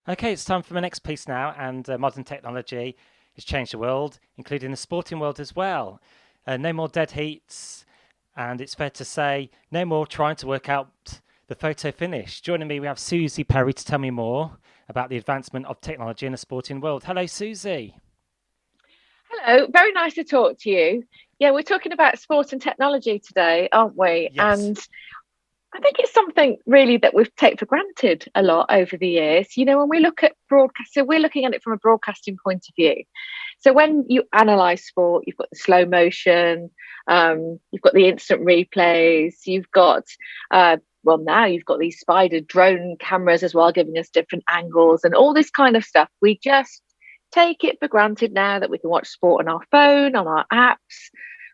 Okay, it's time for my next piece now, and modern technology has changed the world, including the sporting world as well. No more dead heats, and it's fair to say, no more trying to work out the photo finish. Joining me, we have Suzi Perry to tell me more about the advancement of technology in the sporting world. Hello, Susie. Hello, very nice to talk to you. Yeah, we're talking about sport and technology today, aren't we? Yes. And I think it's something really that we've taken for granted a lot over the years. When we look at broadcast, so we're looking at it from a broadcasting point of view. So when you analyze sport, you've got the slow motion, you've got the instant replays, you've got now you've got these spider drone cameras as well, giving us different angles and all this kind of stuff. We just take it for granted now that we can watch sport on our phone, on our apps.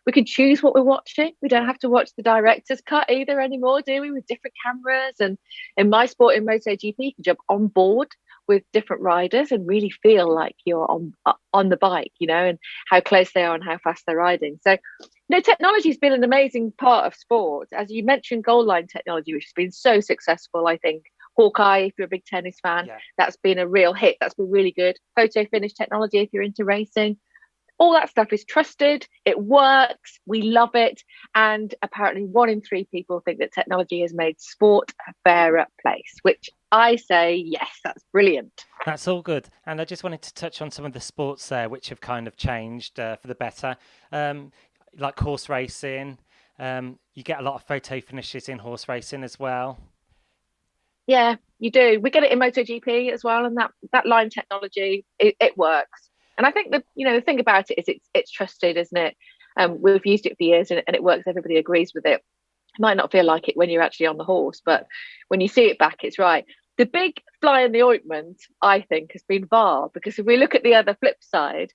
We can choose what we're watching. We don't Yeah. have to watch the director's cut either anymore, do we? With different cameras. And in my sport, in MotoGP, you can jump on board with different riders and really feel like you're on the bike, and how close they are and how fast they're riding. So, technology has been an amazing part of sport. As you mentioned, goal line technology, which has been so successful, I think. Hawkeye, if you're a big tennis fan, Yeah. that's been a real hit. That's been really good. Photo finish technology, if you're into racing, all that stuff is trusted. It works. We love it. And apparently, 1 in 3 people think that technology has made sport a fairer place, which I say, yes, that's brilliant. That's all good. And I just wanted to touch on some of the sports there, which have kind of changed for the better, um, like horse racing. You get a lot of photo finishes in horse racing as well. Yeah, you do. We get it in MotoGP as well, and that line technology, it works. And I think that the thing about it is it's trusted, isn't it? We've used it for years, and it works. Everybody agrees with it. You might not feel like it when you're actually on the horse, but when you see it back, it's right. The big fly in the ointment, I think, has been VAR, because if we look at the other flip side,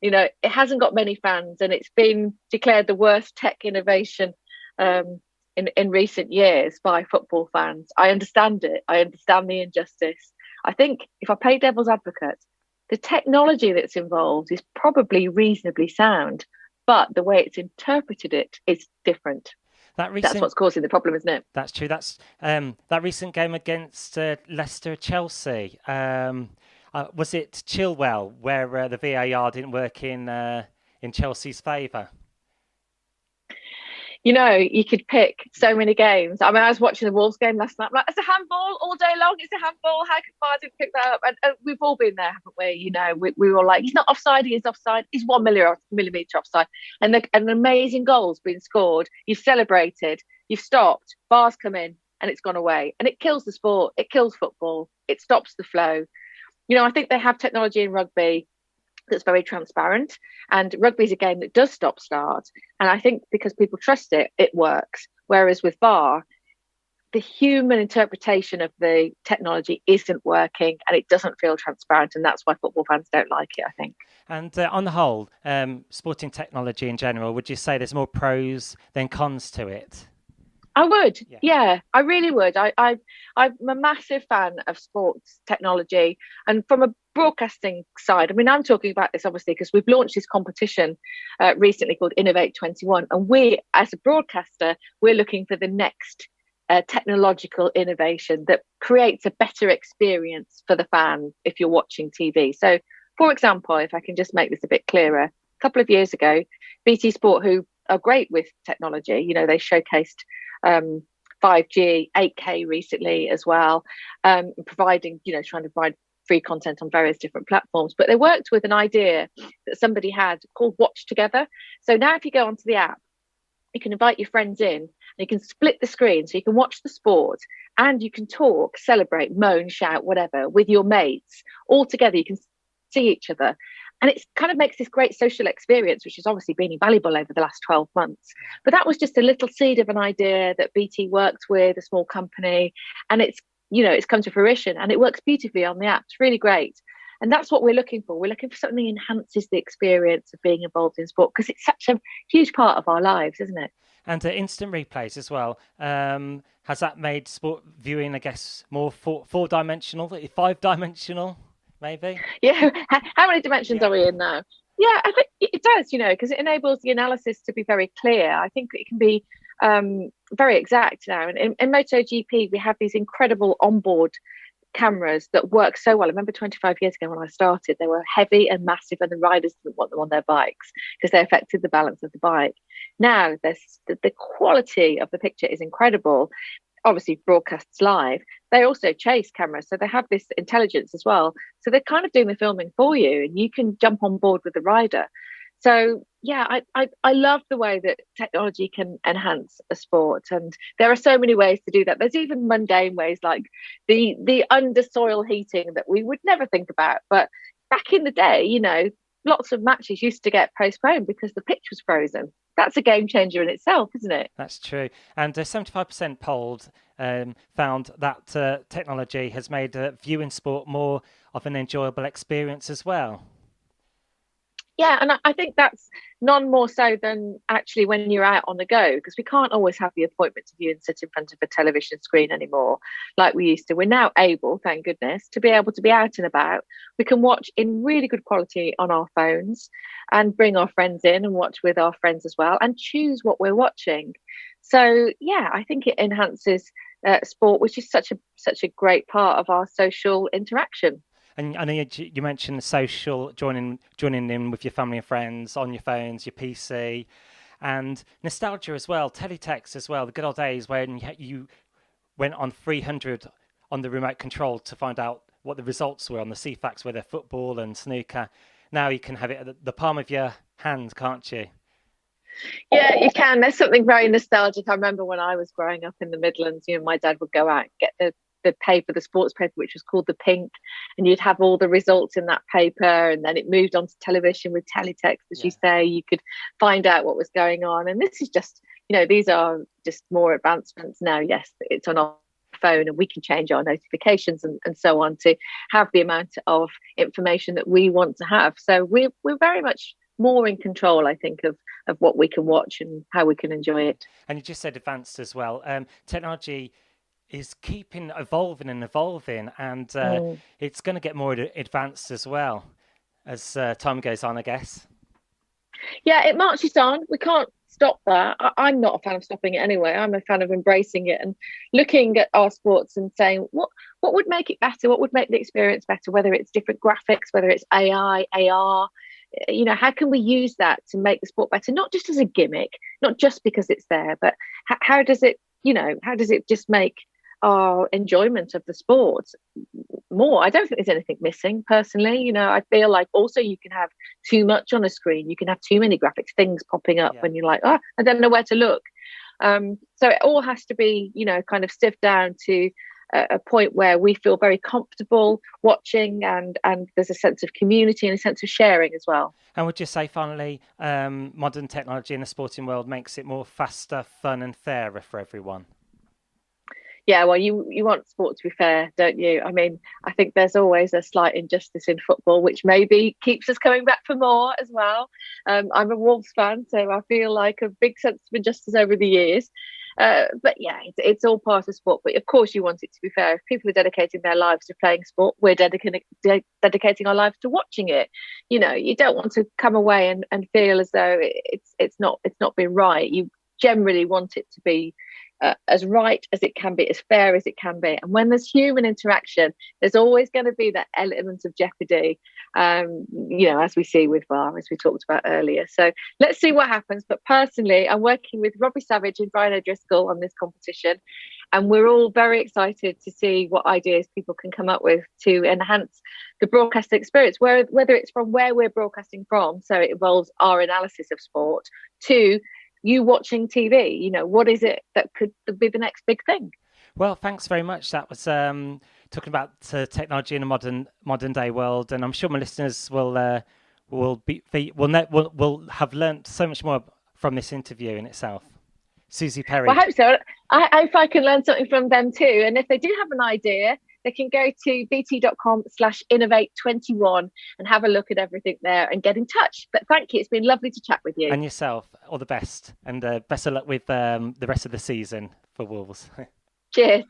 it hasn't got many fans, and it's been declared the worst tech innovation um, in recent years by football fans. I understand it. I understand the injustice. I think if I play devil's advocate, the technology that's involved is probably reasonably sound, but the way it's interpreted it is different. That That's recent, what's causing the problem, isn't it? that's true. That's that recent game against Leicester Chelsea. Was it Chilwell where the VAR didn't work in Chelsea's favour? You could pick so many games. I mean, I was watching the Wolves game last night. I'm like, it's a handball all day long. It's a handball. How could VAR didn't pick that up? And we've all been there, haven't we? We were like, he's not offside. He is offside. He's 1 millimeter offside. And an amazing goal's been scored. You've celebrated. You've stopped. VAR's come in and it's gone away. And it kills the sport. It kills football. It stops the flow. I think they have technology in rugby that's very transparent. And rugby is a game that does stop start. And I think because people trust it, it works. Whereas with VAR, the human interpretation of the technology isn't working and it doesn't feel transparent. And that's why football fans don't like it, I think. And on the whole, sporting technology in general, would you say there's more pros than cons to it? I would, Yeah. yeah, I really would. I'm a massive fan of sports technology, and from a broadcasting side, I mean, I'm talking about this obviously because we've launched this competition recently called Innovate 21, and we, as a broadcaster, we're looking for the next technological innovation that creates a better experience for the fan if you're watching TV. So, for example, if I can just make this a bit clearer, a couple of years ago, BT Sport, who are great with technology, they showcased 5G, 8K recently as well, providing, trying to provide free content on various different platforms. But they worked with an idea that somebody had called Watch Together. So now if you go onto the app, you can invite your friends in and you can split the screen so you can watch the sport and you can talk, celebrate, moan, shout, whatever with your mates all together. You can see each other. And it kind of makes this great social experience, which has obviously been invaluable over the last 12 months. But that was just a little seed of an idea that BT worked with, a small company, and it's come to fruition and it works beautifully on the app. It's really great. And that's what we're looking for. We're looking for something that enhances the experience of being involved in sport because it's such a huge part of our lives, isn't it? And instant replays as well. Has that made sport viewing, I guess, more four-dimensional, five-dimensional, maybe? Yeah. How many dimensions Yeah. are we in now? Yeah, I think it does, because it enables the analysis to be very clear. I think it can be very exact now. And in MotoGP, we have these incredible onboard cameras that work so well. I remember 25 years ago when I started, they were heavy and massive, and the riders didn't want them on their bikes because they affected the balance of the bike. Now, the quality of the picture is incredible. Obviously, broadcasts live. They also chase cameras, so they have this intelligence as well. So they're kind of doing the filming for you, and you can jump on board with the rider. So yeah, I love the way that technology can enhance a sport, and there are so many ways to do that. There's even mundane ways like the under soil heating that we would never think about. But back in the day, lots of matches used to get postponed because the pitch was frozen. That's a game changer in itself, isn't it? That's true. And 75% polled found that technology has made viewing sport more of an enjoyable experience as well. Yeah, and I think that's none more so than actually when you're out on the go, because we can't always have the appointment to view and sit in front of a television screen anymore like we used to. We're now able, thank goodness, to be able to be out and about. We can watch in really good quality on our phones and bring our friends in and watch with our friends as well and choose what we're watching. So, yeah, I think it enhances sport, which is such a great part of our social interaction. And I know you mentioned the social, joining in with your family and friends on your phones, your PC, and nostalgia as well, teletext as well, the good old days when you went on 300 on the remote control to find out what the results were on the CFAX, whether football and snooker. Now you can have it at the palm of your hand, can't you? Yeah, you can. There's something very nostalgic. I remember when I was growing up in the Midlands, my dad would go out and get the paper, the sports paper, which was called the Pink, and you'd have all the results in that paper, and then it moved on to television with teletext, as you say. You could find out what was going on, and this is just, these are just more advancements now. Yes, it's on our phone, and we can change our notifications and so on to have the amount of information that we want to have. So we're very much more in control, I think, of what we can watch and how we can enjoy it. And you just said advanced as well. Technology is keeping evolving, and it's going to get more advanced as well as time goes on, I guess. Yeah, it marches on. We can't stop that. I'm not a fan of stopping it anyway. I'm a fan of embracing it and looking at our sports and saying what would make it better, what would make the experience better, whether it's different graphics, whether it's AI, AR. How can we use that to make the sport better, not just as a gimmick, not just because it's there, but how does it just make our enjoyment of the sport more? I don't think there's anything missing personally. I feel like also you can have too much on a screen, you can have too many graphics, things popping up when you're like, I don't know where to look. So it all has to be kind of stiffed down to a point where we feel very comfortable watching, and there's a sense of community and a sense of sharing as well. And would you say finally modern technology in the sporting world makes it more faster, fun and fairer for everyone? Yeah, well, you want sport to be fair, don't you? I mean, I think there's always a slight injustice in football, which maybe keeps us coming back for more as well. I'm a Wolves fan, so I feel like a big sense of injustice over the years. But yeah, it's all part of sport. But of course, you want it to be fair. If people are dedicating their lives to playing sport, we're dedicating our lives to watching it. You don't want to come away and feel as though it's not been right. You generally want it to be as right as it can be, as fair as it can be. And when there's human interaction, there's always going to be that element of jeopardy, as we see with VAR, as we talked about earlier. So let's see what happens. But personally, I'm working with Robbie Savage and Brian O'Driscoll on this competition, and we're all very excited to see what ideas people can come up with to enhance the broadcasting experience, whether it's from where we're broadcasting from, so it involves our analysis of sport, to you watching TV. What is it that could be the next big thing? Well, thanks very much. That was talking about technology in a modern day world, and I'm sure my listeners will have learnt so much more from this interview in itself. SUZI Perry. Well, I hope so. I hope I can learn something from them too. And if they do have an idea, they can go to bt.com/innovate21 and have a look at everything there and get in touch. But thank you. It's been lovely to chat with you. And yourself. All the best. And best of luck with the rest of the season for Wolves. Cheers.